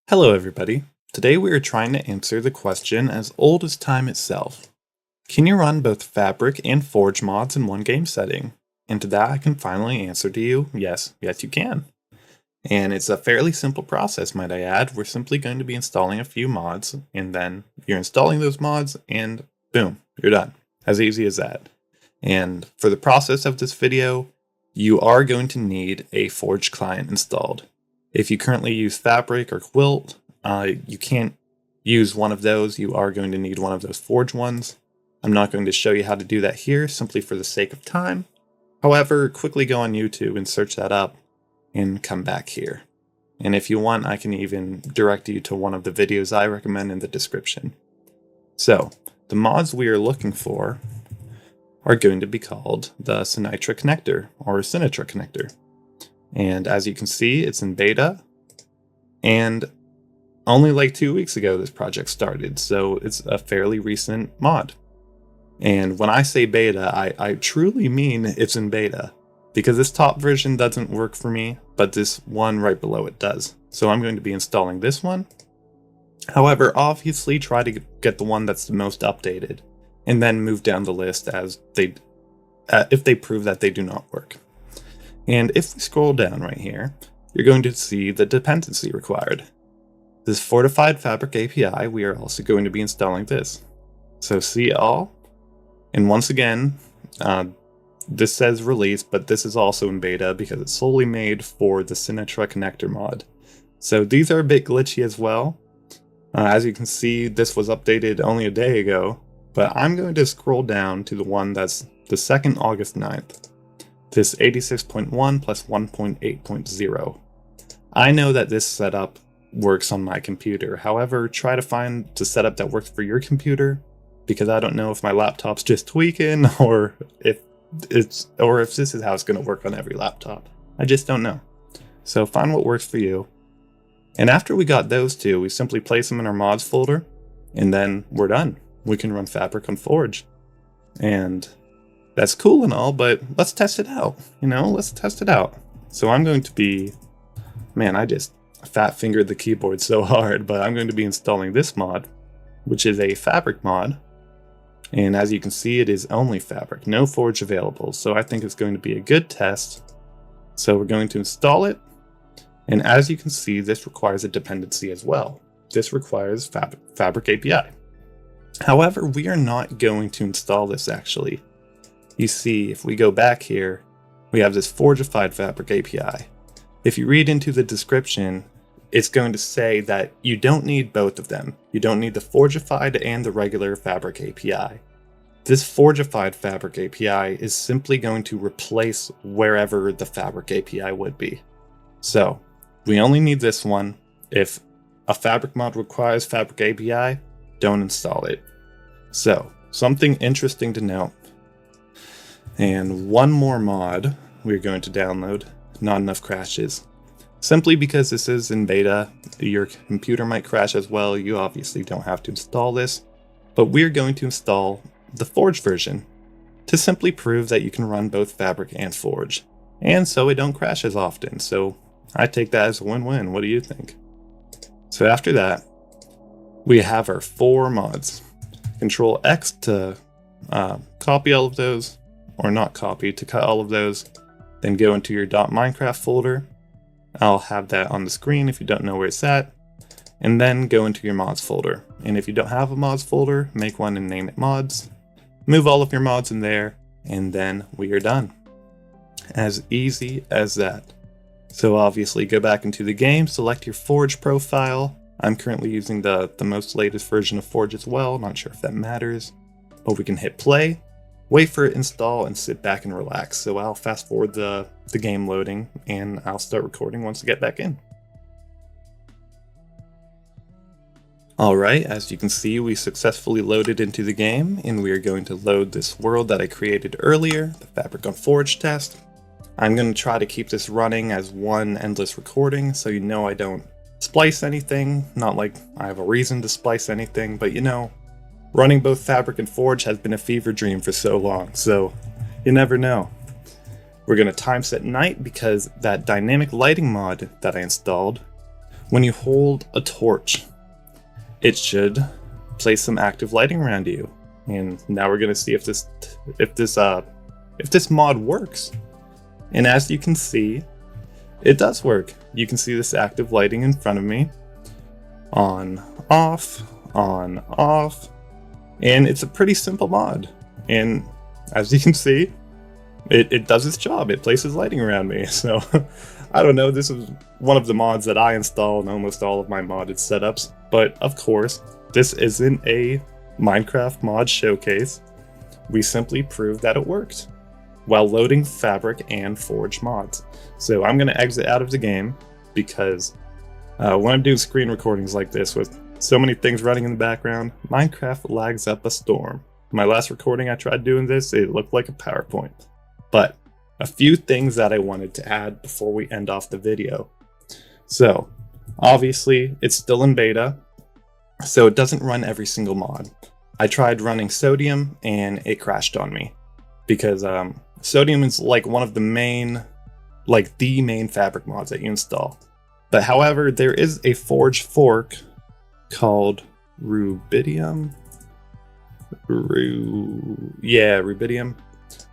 Hello everybody. Today we are trying to answer the question as old as time itself. Can you run both Fabric and Forge mods in one game setting? And to that I can finally answer to you, yes you can. And it's a fairly simple process, might I add. We're simply going to be installing a few mods, and then you're installing those mods and boom, you're done. As easy as that. And for the process of this video, you are going to need a Forge client installed. If you currently use Fabric or Quilt, you can't use one of those. You are going to need one of those Forge ones. I'm not going to show you how to do that here, simply for the sake of time. However, quickly go on YouTube and search that up and come back here. And if you want, I can even direct you to one of the videos I recommend in the description. So, the mods we are looking for are going to be called the Sinitra connector, or Sinitra connector. And as you can see, it's in beta, and only like 2 weeks ago this project started, so it's a fairly recent mod. And when I say beta, I truly mean it's in beta, because this top version doesn't work for me, but this one right below it does. So I'm going to be installing this one. However, obviously try to get the one that's the most updated, and then move down the list as if they prove that they do not work. And if we scroll down right here, you're going to see the dependency required. This Fortified Fabric API, we are also going to be installing this. So see all, and once again, this says release, but this is also in beta because it's solely made for the Sinitra connector mod. So these are a bit glitchy as well. As you can see, this was updated only a day ago, but I'm going to scroll down to the one that's the 2nd August 9th. This 86.1 plus 1.8.0. I know that this setup works on my computer. However, try to find the setup that works for your computer, because I don't know if my laptop's just tweaking or if this is how it's going to work on every laptop. I just don't know. So find what works for you. And after we got those two, we simply place them in our mods folder, and then we're done. We can run Fabric on Forge. And that's cool and all, but let's test it out. Let's test it out. So I'm going to be, I just fat fingered the keyboard so hard, but I'm going to be installing this mod, which is a Fabric mod. And as you can see, it is only Fabric, no Forge available. So I think it's going to be a good test. So we're going to install it. And as you can see, this requires a dependency as well. This requires Fabric API. However, we are not going to install this actually. You see, if we go back here, we have this Forgified Fabric API. If you read into the description, it's going to say that you don't need both of them. You don't need the Forgified and the regular Fabric API. This Forgified Fabric API is simply going to replace wherever the Fabric API would be. So, we only need this one. If a Fabric mod requires Fabric API, don't install it. So, something interesting to note. And one more mod we're going to download, Not Enough Crashes. Simply because this is in beta, your computer might crash as well. You obviously don't have to install this, but we're going to install the Forge version to simply prove that you can run both Fabric and Forge, and so it don't crash as often. So I take that as a win-win. What do you think? So after that, we have our 4 mods. Control X to copy all of those, or not copy, to cut all of those, then go into your .minecraft folder. I'll have that on the screen if you don't know where it's at, and then go into your mods folder. And if you don't have a mods folder, make one and name it mods. Move all of your mods in there, and then we are done. As easy as that. So obviously go back into the game, select your Forge profile. I'm currently using the most latest version of Forge as well, not sure if that matters, but we can hit play. Wait for it to install and sit back and relax. So I'll fast forward the game loading, and I'll start recording once I get back in. Alright, as you can see, we successfully loaded into the game, and we are going to load this world that I created earlier, the Fabric on Forge test. I'm going to try to keep this running as one endless recording, so I don't splice anything. Not like I have a reason to splice anything, but running both Fabric and Forge has been a fever dream for so long, so you never know. We're going to time set night because that dynamic lighting mod that I installed when you hold a torch, it should place some active lighting around you. And now we're gonna see if this mod works. And as you can see, it does work. You can see this active lighting in front of me. On, off, and it's a pretty simple mod. And as you can see, it does its job. It places lighting around me. So I don't know, this is one of the mods that I install in almost all of my modded setups. But of course, this isn't a Minecraft mod showcase. We simply proved that it worked while loading Fabric and Forge mods. So I'm gonna exit out of the game because when I'm doing screen recordings like this with so many things running in the background, Minecraft lags up a storm. My last recording I tried doing this, it looked like a PowerPoint. But a few things that I wanted to add before we end off the video. So obviously it's still in beta, so it doesn't run every single mod. I tried running Sodium and it crashed on me because Sodium is like one of the main, like the main Fabric mods that you install. But however, there is a Forge fork called Rubidium. Rubidium.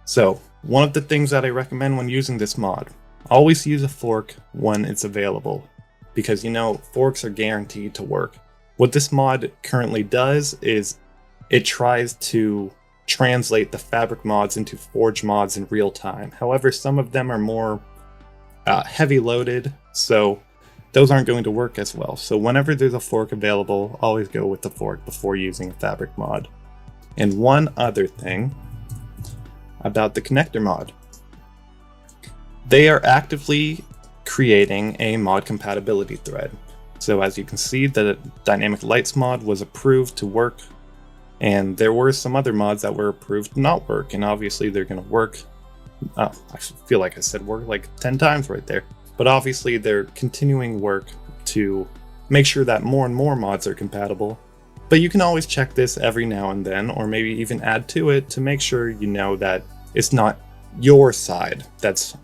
So one of the things that I recommend when using this mod, always use a fork when it's available, because you know, forks are guaranteed to work. What this mod currently does is it tries to translate the Fabric mods into Forge mods in real time. However, some of them are more heavy loaded, so those aren't going to work as well. So whenever there's a fork available, always go with the fork before using a Fabric mod. And one other thing about the connector mod. They are actively creating a mod compatibility thread. So as you can see, the Dynamic Lights mod was approved to work, and there were some other mods that were approved to not work, and obviously they're going to work. I feel like I said work like 10 times right there. But obviously they're continuing work to make sure that more and more mods are compatible. But you can always check this every now and then, or maybe even add to it to make sure you know that it's not your side that's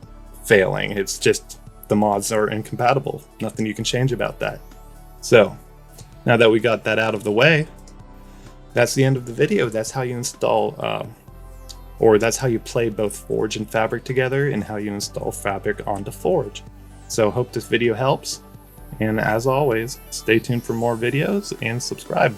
failing. It's just the mods are incompatible. Nothing you can change about that. So now that we got that out of the way, that's the end of the video. That's how you install, or that's how you play both Forge and Fabric together, and how you install Fabric onto Forge. So hope this video helps, and as always, stay tuned for more videos and subscribe.